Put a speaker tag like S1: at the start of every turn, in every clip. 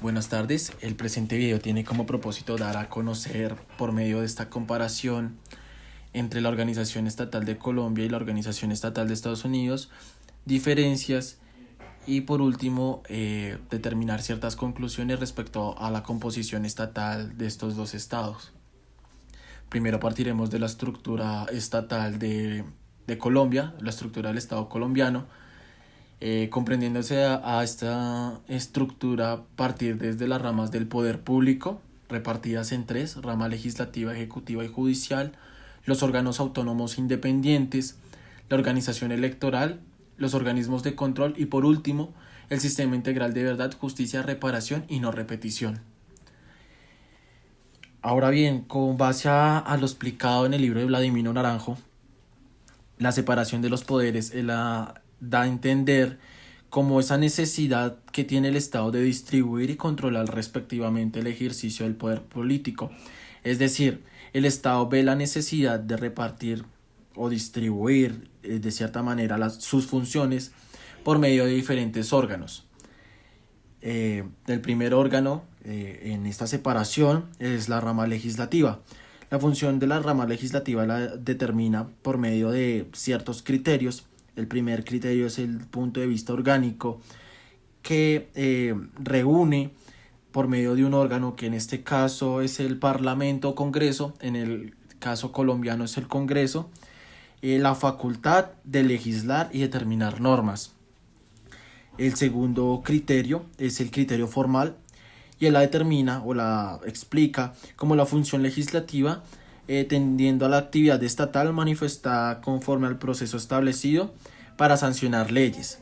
S1: Buenas tardes. El presente video tiene como propósito dar a conocer por medio de esta comparación entre la Organización Estatal de Colombia y la Organización Estatal de Estados Unidos, diferencias y por último determinar ciertas conclusiones respecto a la composición estatal de estos dos estados. Primero partiremos de la estructura estatal de Colombia, la estructura del Estado colombiano, comprendiéndose a esta estructura partir desde las ramas del poder público, repartidas en tres: rama legislativa, ejecutiva y judicial, los órganos autónomos independientes, la organización electoral, los organismos de control y por último el sistema integral de verdad, justicia, reparación y no repetición. Ahora bien, con base a lo explicado en el libro de Vladimiro Naranjo, la separación de los poderes da a entender como esa necesidad que tiene el Estado de distribuir y controlar respectivamente el ejercicio del poder político. Es decir, el Estado ve la necesidad de repartir o distribuir de cierta manera sus funciones por medio de diferentes órganos. El primer órgano en esta separación es la rama legislativa. La función de la rama legislativa la determina por medio de ciertos criterios. El primer criterio es el punto de vista orgánico, que reúne por medio de un órgano que en este caso es el Parlamento o Congreso, en el caso colombiano es el Congreso, la facultad de legislar y determinar normas. El segundo criterio es el criterio formal y él la determina o la explica como la función legislativa tendiendo a la actividad estatal manifestada conforme al proceso establecido para sancionar leyes.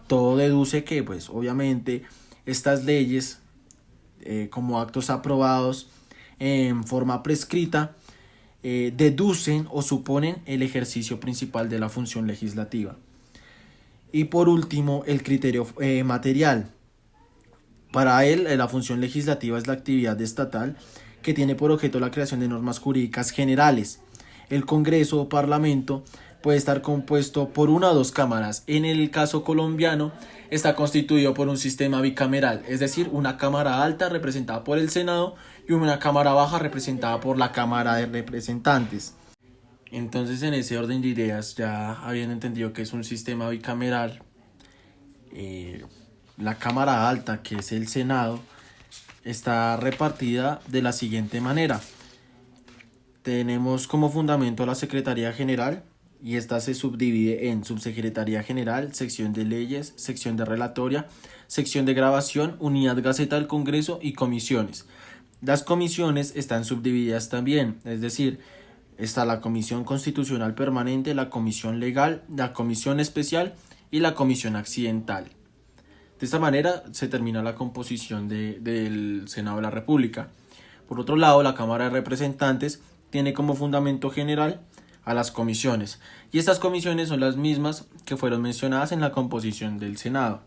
S1: Todo deduce que pues obviamente estas leyes como actos aprobados en forma prescrita deducen o suponen el ejercicio principal de la función legislativa. Y por último, el criterio material. Para él, la función legislativa es la actividad estatal que tiene por objeto la creación de normas jurídicas generales. El Congreso o Parlamento puede estar compuesto por una o dos cámaras. En el caso colombiano está constituido por un sistema bicameral, es decir, una cámara alta representada por el Senado y una cámara baja representada por la Cámara de Representantes. Entonces, en ese orden de ideas, ya habían entendido que es un sistema bicameral. La Cámara Alta, que es el Senado, está repartida de la siguiente manera. Tenemos como fundamento la Secretaría General y esta se subdivide en Subsecretaría General, sección de leyes, sección de relatoria, sección de grabación, unidad Gaceta del Congreso y comisiones. Las comisiones están subdivididas también, es decir, está la Comisión Constitucional Permanente, la Comisión Legal, la Comisión Especial y la Comisión Accidental. De esta manera se termina la composición del Senado de la República. Por otro lado, la Cámara de Representantes tiene como fundamento general a las comisiones. Y estas comisiones son las mismas que fueron mencionadas en la composición del Senado.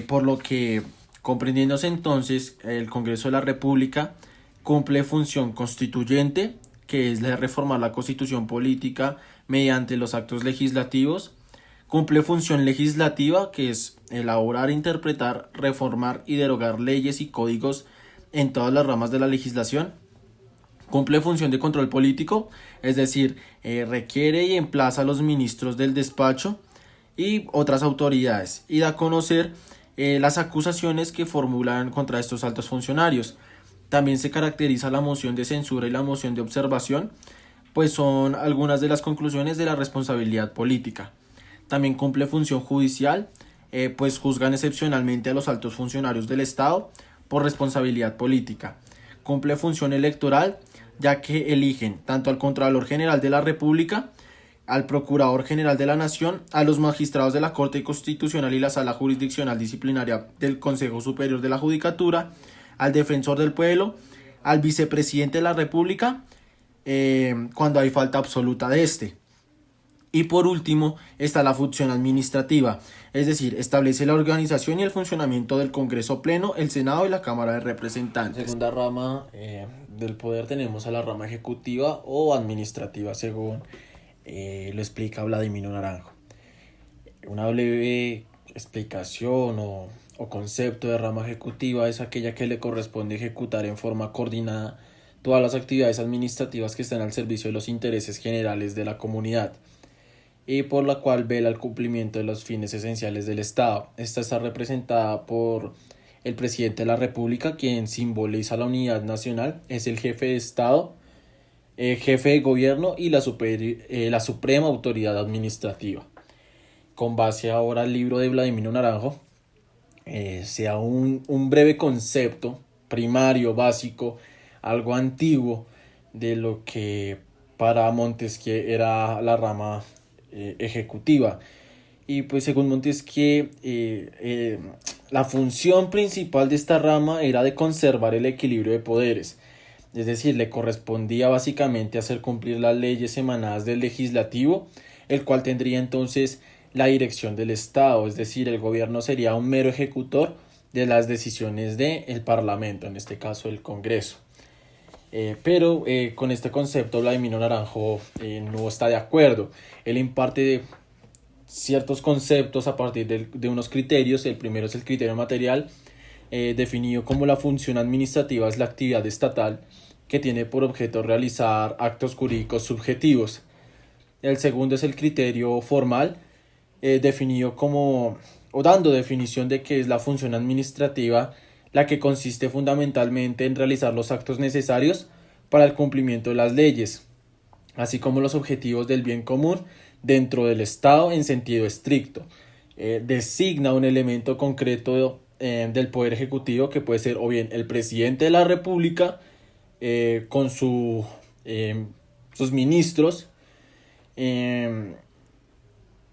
S1: Por lo que, comprendiéndose entonces, el Congreso de la República cumple función constituyente, que es la de reformar la Constitución política mediante los actos legislativos. Cumple función legislativa, que es elaborar, interpretar, reformar y derogar leyes y códigos en todas las ramas de la legislación. Cumple función de control político, es decir, requiere y emplaza a los ministros del despacho y otras autoridades y da a conocer las acusaciones que formulan contra estos altos funcionarios. También se caracteriza la moción de censura y la moción de observación, pues son algunas de las conclusiones de la responsabilidad política. También cumple función judicial, pues juzgan excepcionalmente a los altos funcionarios del Estado por responsabilidad política. Cumple función electoral, ya que eligen tanto al Contralor General de la República, al Procurador General de la Nación, a los magistrados de la Corte Constitucional y la Sala Jurisdiccional Disciplinaria del Consejo Superior de la Judicatura, al Defensor del Pueblo, al Vicepresidente de la República, cuando hay falta absoluta de este. Y por último está la función administrativa, es decir, establece la organización y el funcionamiento del Congreso Pleno, el Senado y la Cámara de Representantes. En segunda rama del poder tenemos a la rama ejecutiva o administrativa, según lo explica Vladimiro Naranjo. Una breve explicación o o concepto de rama ejecutiva es aquella que le corresponde ejecutar en forma coordinada todas las actividades administrativas que están al servicio de los intereses generales de la comunidad y por la cual vela el cumplimiento de los fines esenciales del Estado. Esta está representada por el presidente de la República, quien simboliza la unidad nacional, es el jefe de Estado, jefe de gobierno y la suprema autoridad administrativa. Con base ahora al libro de Vladimiro Naranjo, sea un breve concepto primario, básico, algo antiguo de lo que para Montesquieu era la rama ejecutiva. Y pues según Montesquieu, la función principal de esta rama era de conservar el equilibrio de poderes. Es decir, le correspondía básicamente hacer cumplir las leyes emanadas del legislativo, el cual tendría entonces la dirección del Estado, es decir, el gobierno sería un mero ejecutor de las decisiones del Parlamento, en este caso el Congreso. Pero con este concepto Vladimiro Naranjo no está de acuerdo. Él imparte ciertos conceptos a partir de unos criterios. El primero es el criterio material, definido como la función administrativa es la actividad estatal que tiene por objeto realizar actos jurídicos subjetivos. El segundo es el criterio formal, definido como, o dando definición de que es la función administrativa la que consiste fundamentalmente en realizar los actos necesarios para el cumplimiento de las leyes, así como los objetivos del bien común dentro del Estado en sentido estricto. Designa un elemento concreto del Poder Ejecutivo que puede ser o bien el presidente de la República con sus ministros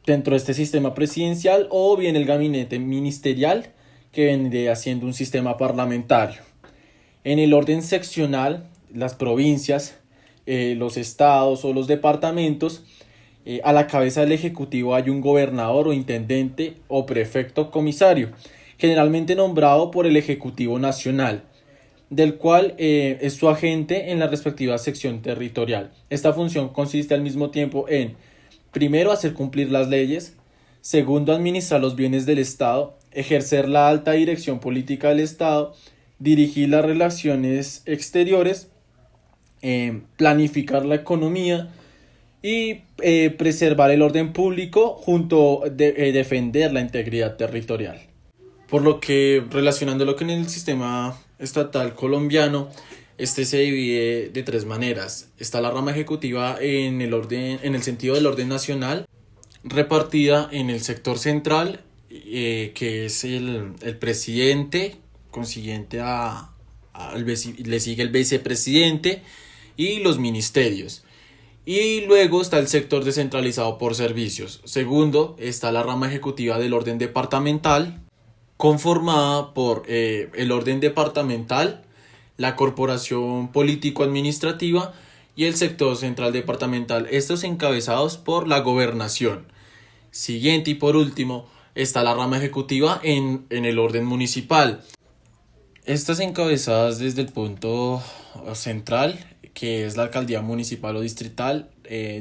S1: dentro de este sistema presidencial, o bien el gabinete ministerial que vendría siendo un sistema parlamentario. En el orden seccional, las provincias, los estados o los departamentos, a la cabeza del ejecutivo hay un gobernador o intendente o prefecto comisario, generalmente nombrado por el Ejecutivo Nacional, del cual es su agente en la respectiva sección territorial. Esta función consiste al mismo tiempo en, primero, hacer cumplir las leyes, segundo, administrar los bienes del Estado, ejercer la alta dirección política del Estado, dirigir las relaciones exteriores, planificar la economía y preservar el orden público junto defender la integridad territorial. Por lo que, relacionándolo con el sistema estatal colombiano, este se divide de tres maneras. Está la rama ejecutiva en el sentido del orden nacional, repartida en el sector central, que es el presidente, consiguiente le sigue el vicepresidente y los ministerios. Y luego está el sector descentralizado por servicios. Segundo, está la rama ejecutiva del orden departamental, conformada por el orden departamental, la corporación político-administrativa y el sector central departamental, estos encabezados por la gobernación. Siguiente y por último está la rama ejecutiva en el orden municipal. Estas encabezadas desde el punto central, que es la alcaldía municipal o distrital,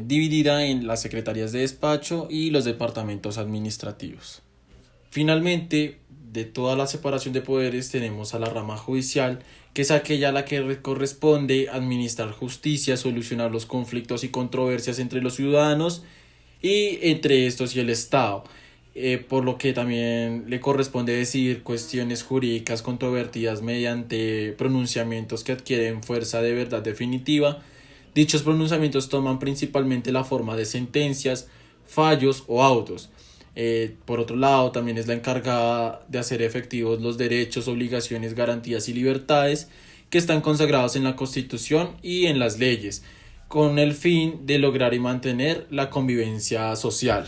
S1: dividida en las secretarías de despacho y los departamentos administrativos. Finalmente, de toda la separación de poderes tenemos a la rama judicial, que es aquella a la que corresponde administrar justicia, solucionar los conflictos y controversias entre los ciudadanos y entre estos y el Estado, por lo que también le corresponde decidir cuestiones jurídicas controvertidas mediante pronunciamientos que adquieren fuerza de verdad definitiva. Dichos pronunciamientos toman principalmente la forma de sentencias, fallos o autos. Por otro lado, también es la encargada de hacer efectivos los derechos, obligaciones, garantías y libertades que están consagrados en la Constitución y en las leyes, con el fin de lograr y mantener la convivencia social.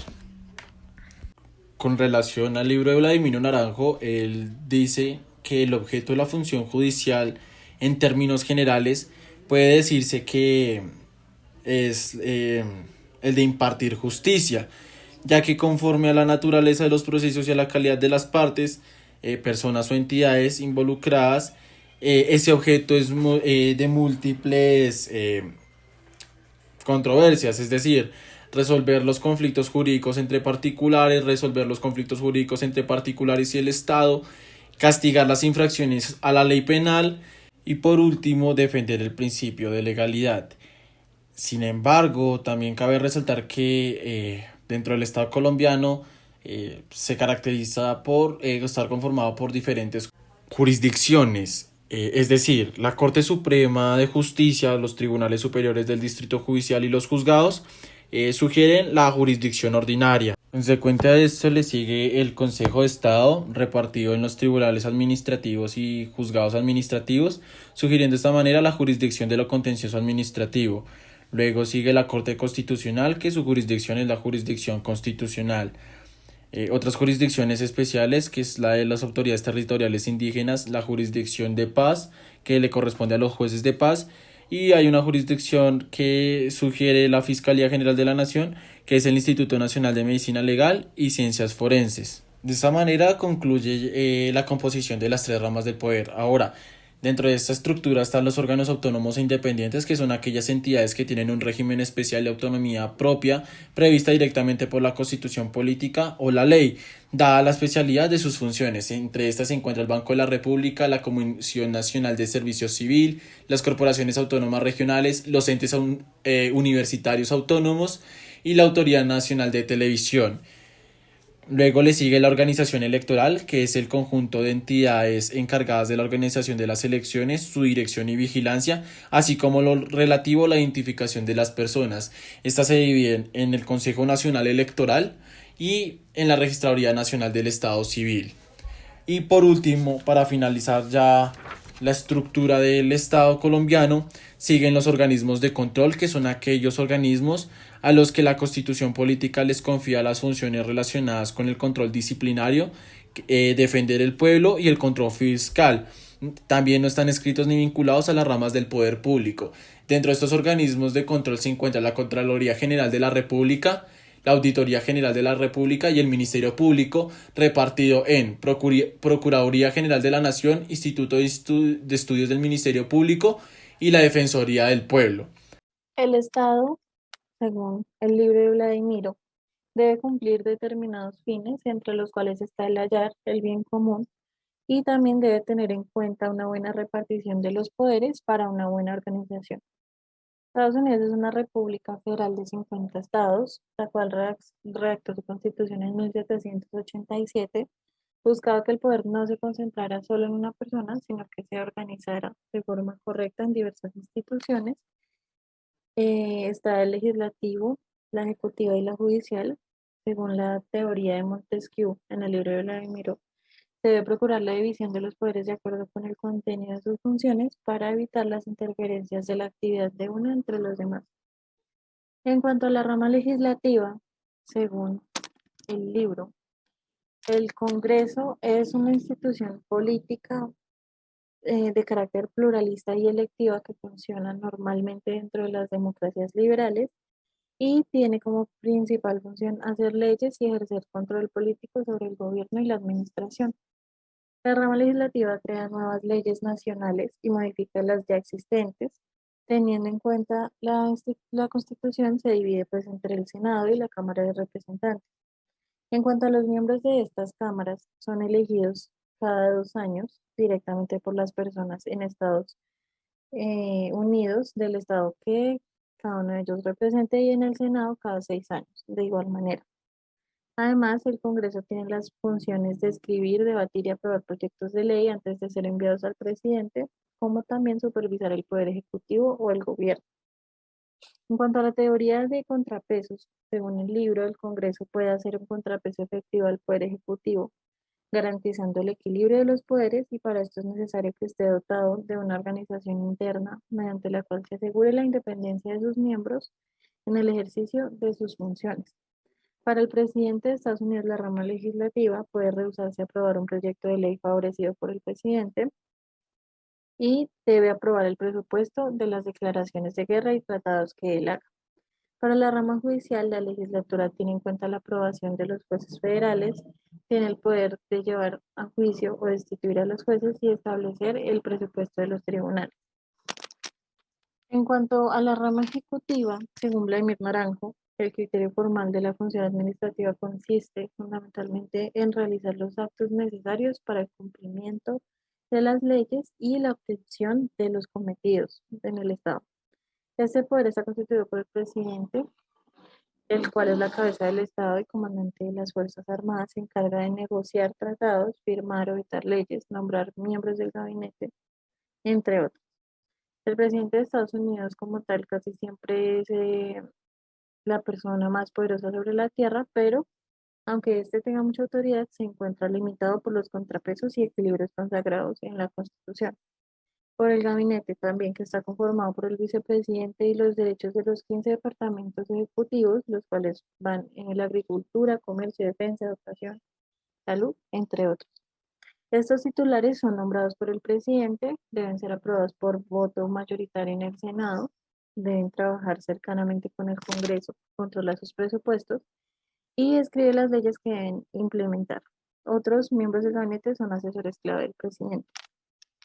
S1: Con relación al libro de Vladimiro Naranjo, él dice que el objeto de la función judicial, en términos generales, puede decirse que es el de impartir justicia, ya que conforme a la naturaleza de los procesos y a la calidad de las partes, personas o entidades involucradas, ese objeto es de múltiples controversias, es decir, resolver los conflictos jurídicos entre particulares, resolver los conflictos jurídicos entre particulares y el Estado, castigar las infracciones a la ley penal y por último defender el principio de legalidad. Sin embargo, también cabe resaltar que dentro del Estado colombiano se caracteriza por estar conformado por diferentes jurisdicciones, es decir, la Corte Suprema de Justicia, los tribunales superiores del Distrito Judicial y los juzgados sugieren la jurisdicción ordinaria. En consecuencia de esto le sigue el Consejo de Estado, repartido en los tribunales administrativos y juzgados administrativos, sugiriendo de esta manera la jurisdicción de lo contencioso administrativo. Luego sigue la Corte Constitucional, que su jurisdicción es la jurisdicción constitucional. Otras jurisdicciones especiales, que es la de las autoridades territoriales indígenas, la jurisdicción de paz, que le corresponde a los jueces de paz, y hay una jurisdicción que sugiere la Fiscalía General de la Nación, que es el Instituto Nacional de Medicina Legal y Ciencias Forenses. De esta manera concluye la composición de las tres ramas del poder. Ahora, dentro de esta estructura están los órganos autónomos e independientes, que son aquellas entidades que tienen un régimen especial de autonomía propia, prevista directamente por la Constitución Política o la ley, dada la especialidad de sus funciones. Entre estas se encuentra el Banco de la República, la Comisión Nacional de Servicio Civil, las corporaciones autónomas regionales, los entes universitarios autónomos y la Autoridad Nacional de Televisión. Luego le sigue la organización electoral, que es el conjunto de entidades encargadas de la organización de las elecciones, su dirección y vigilancia, así como lo relativo a la identificación de las personas. Estas se dividen en el Consejo Nacional Electoral y en la Registraduría Nacional del Estado Civil. Y por último, para finalizar ya la estructura del Estado colombiano, siguen los organismos de control, que son aquellos organismos a los que la Constitución Política les confía las funciones relacionadas con el control disciplinario, defender el pueblo y el control fiscal. También no están escritos ni vinculados a las ramas del poder público. Dentro de estos organismos de control se encuentra la Contraloría General de la República, la Auditoría General de la República y el Ministerio Público, repartido en Procuraduría General de la Nación, Instituto de Estudios del Ministerio Público y la Defensoría del Pueblo.
S2: El Estado, según el libro de Vladimiro, debe cumplir determinados fines, entre los cuales está el hallar el bien común, y también debe tener en cuenta una buena repartición de los poderes para una buena organización. Estados Unidos es una república federal de 50 estados, la cual redactó su constitución en 1787, buscaba que el poder no se concentrara solo en una persona, sino que se organizara de forma correcta en diversas instituciones. Está el legislativo, la ejecutiva y la judicial. Según la teoría de Montesquieu en el libro de Vladimiro, se debe procurar la división de los poderes de acuerdo con el contenido de sus funciones para evitar las interferencias de la actividad de uno entre los demás. En cuanto a la rama legislativa, según el libro, el Congreso es una institución política de carácter pluralista y electiva que funciona normalmente dentro de las democracias liberales y tiene como principal función hacer leyes y ejercer control político sobre el gobierno y la administración. La rama legislativa crea nuevas leyes nacionales y modifica las ya existentes. Teniendo en cuenta la Constitución, se divide pues entre el Senado y la Cámara de Representantes. En cuanto a los miembros de estas cámaras, son elegidos cada 2 años directamente por las personas en Estados Unidos del estado que cada uno de ellos represente y en el Senado cada 6 años, de igual manera. Además, el Congreso tiene las funciones de escribir, debatir y aprobar proyectos de ley antes de ser enviados al presidente, como también supervisar el Poder Ejecutivo o el gobierno. En cuanto a la teoría de contrapesos, según el libro, el Congreso puede hacer un contrapeso efectivo al Poder Ejecutivo, garantizando el equilibrio de los poderes y para esto es necesario que esté dotado de una organización interna mediante la cual se asegure la independencia de sus miembros en el ejercicio de sus funciones. Para el presidente de Estados Unidos, la rama legislativa puede rehusarse a aprobar un proyecto de ley favorecido por el presidente y debe aprobar el presupuesto de las declaraciones de guerra y tratados que él haga. Para la rama judicial, la legislatura tiene en cuenta la aprobación de los jueces federales, tiene el poder de llevar a juicio o destituir a los jueces y establecer el presupuesto de los tribunales. En cuanto a la rama ejecutiva, según Vladimir Naranjo, El criterio formal de la función administrativa consiste fundamentalmente en realizar los actos necesarios para el cumplimiento de las leyes y la obtención de los cometidos en el Estado. Este poder está constituido por el presidente, el cual es la cabeza del Estado y comandante de las Fuerzas Armadas. Se encarga de negociar tratados, firmar o vetar leyes, nombrar miembros del gabinete, entre otros. El presidente de Estados Unidos como tal casi siempre es la persona más poderosa sobre la tierra, pero aunque éste tenga mucha autoridad, se encuentra limitado por los contrapesos y equilibrios consagrados en la Constitución. Por el gabinete también, que está conformado por el vicepresidente y los derechos de los 15 departamentos ejecutivos, los cuales van en la agricultura, comercio, defensa, educación, salud, entre otros. Estos titulares son nombrados por el presidente, deben ser aprobados por voto mayoritario en el Senado, deben trabajar cercanamente con el Congreso, controlar sus presupuestos y escribe las leyes que deben implementar. Otros miembros del gabinete son asesores clave del presidente.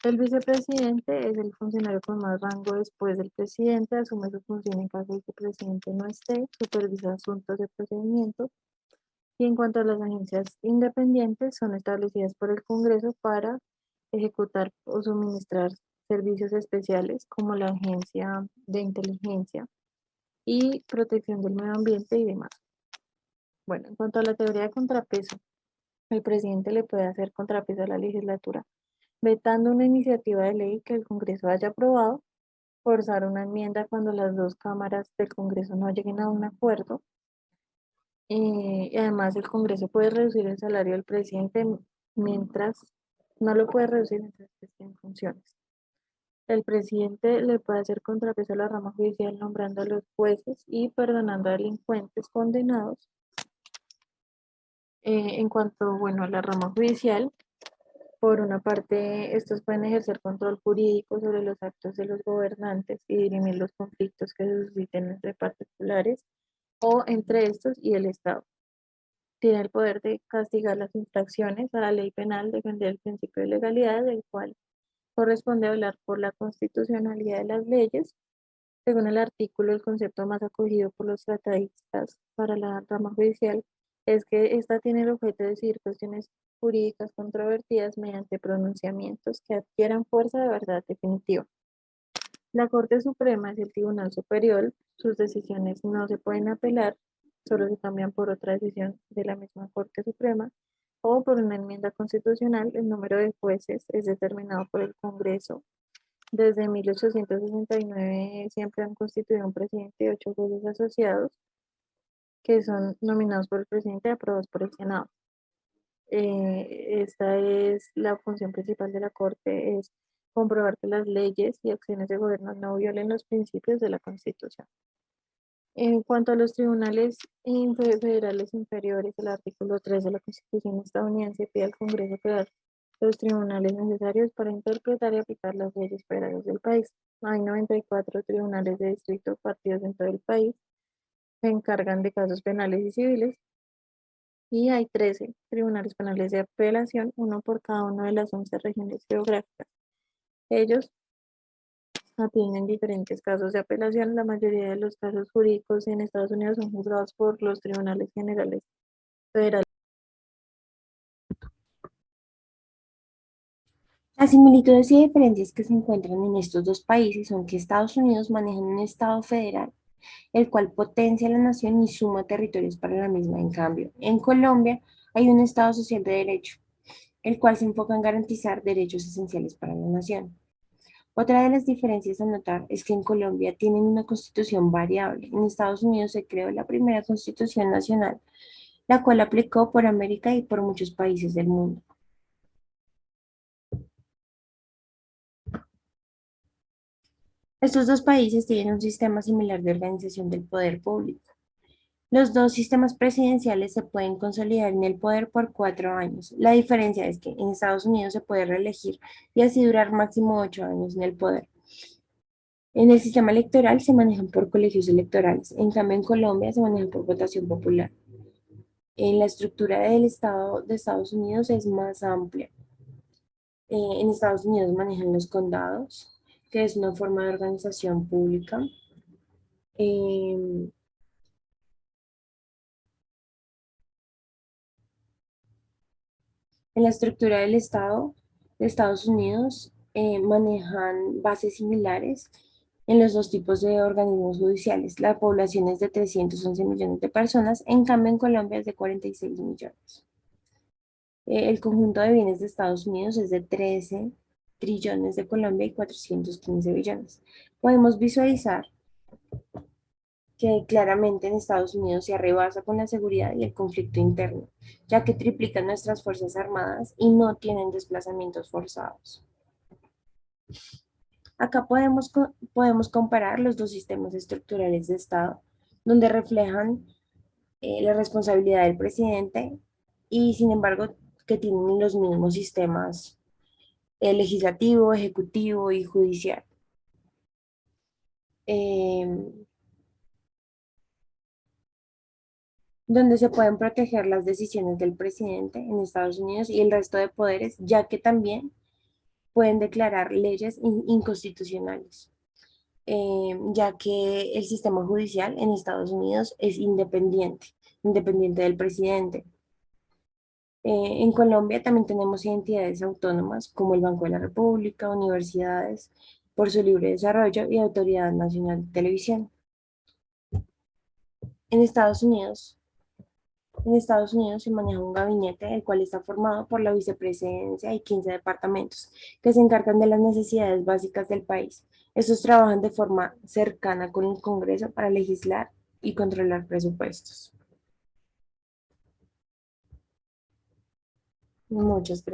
S2: El vicepresidente es el funcionario con más rango después del presidente, asume su función en caso de que el presidente no esté, supervisa asuntos de procedimiento y en cuanto a las agencias independientes, son establecidas por el Congreso para ejecutar o suministrar servicios especiales como la Agencia de Inteligencia y Protección del Medio Ambiente y demás. Bueno, en cuanto a la teoría de contrapeso, el presidente le puede hacer contrapeso a la legislatura, vetando una iniciativa de ley que el Congreso haya aprobado, forzar una enmienda cuando las dos cámaras del Congreso no lleguen a un acuerdo. Y además el Congreso puede reducir el salario del presidente mientras, no lo puede reducir mientras esté en funciones. El presidente le puede hacer contrapeso a la rama judicial nombrando a los jueces y perdonando a delincuentes condenados. En cuanto, bueno, a la rama judicial, por una parte, estos pueden ejercer control jurídico sobre los actos de los gobernantes y dirimir los conflictos que se susciten entre particulares o entre estos y el Estado. Tiene el poder de castigar las infracciones a la ley penal, defender el principio de legalidad, del cual corresponde hablar por la constitucionalidad de las leyes. Según el artículo, el concepto más acogido por los tratadistas para la rama judicial es que ésta tiene el objeto de decidir cuestiones jurídicas controvertidas mediante pronunciamientos que adquieran fuerza de verdad definitiva. La Corte Suprema es el Tribunal Superior, sus decisiones no se pueden apelar, solo se cambian por otra decisión de la misma Corte Suprema o por una enmienda constitucional. El número de jueces es determinado por el Congreso. Desde 1869 siempre han constituido un presidente y 8 jueces asociados que son nominados por el presidente y aprobados por el Senado. Esta es la función principal de la Corte, es comprobar que las leyes y acciones de gobierno no violen los principios de la Constitución. En cuanto a los tribunales federales inferiores, el artículo 3 de la Constitución estadounidense pide al Congreso crear los tribunales necesarios para interpretar y aplicar las leyes federales del país. Hay 94 tribunales de distrito partidos en todo el país, se encargan de casos penales y civiles, y hay 13 tribunales penales de apelación, uno por cada una de las 11 regiones geográficas. Ellos atienden diferentes casos de apelación. La mayoría de los casos jurídicos en Estados Unidos son juzgados por los tribunales generales federales.
S3: Las similitudes y diferencias que se encuentran en estos dos países son que Estados Unidos maneja un Estado federal, el cual potencia la nación y suma territorios para la misma. En cambio, en Colombia hay un Estado social de derecho, el cual se enfoca en garantizar derechos esenciales para la nación. Otra de las diferencias a notar es que en Colombia tienen una constitución variable. En Estados Unidos se creó la primera constitución nacional, la cual aplicó por América y por muchos países del mundo. Estos dos países tienen un sistema similar de organización del poder público. Los dos sistemas presidenciales se pueden consolidar en el poder por 4 años. La diferencia es que en Estados Unidos se puede reelegir y así durar máximo 8 años en el poder. En el sistema electoral se manejan por colegios electorales, en cambio en Colombia se manejan por votación popular. En la estructura del Estado de Estados Unidos es más amplia. En Estados Unidos manejan los condados, que es una forma de organización pública. En la estructura del Estado de Estados Unidos manejan bases similares en los dos tipos de organismos judiciales. La población es de 311 millones de personas, en cambio en Colombia es de 46 millones. El conjunto de bienes de Estados Unidos es de 13 trillones de Colombia y 415 billones. Podemos visualizar que claramente en Estados Unidos se arrebasa con la seguridad y el conflicto interno, ya que triplican nuestras fuerzas armadas y no tienen desplazamientos forzados. Acá podemos comparar los dos sistemas estructurales de Estado, donde reflejan la responsabilidad del presidente y sin embargo que tienen los mismos sistemas legislativo, ejecutivo y judicial. Eh, donde se pueden proteger las decisiones del presidente en Estados Unidos y el resto de poderes, ya que también pueden declarar leyes inconstitucionales, ya que el sistema judicial en Estados Unidos es independiente del presidente. En Colombia también tenemos entidades autónomas como el Banco de la República, universidades por su libre desarrollo y Autoridad Nacional de Televisión. En Estados Unidos, En Estados Unidos se maneja un gabinete, el cual está formado por la vicepresidencia y 15 departamentos que se encargan de las necesidades básicas del país. Estos trabajan de forma cercana con el Congreso para legislar y controlar presupuestos. Muchas gracias.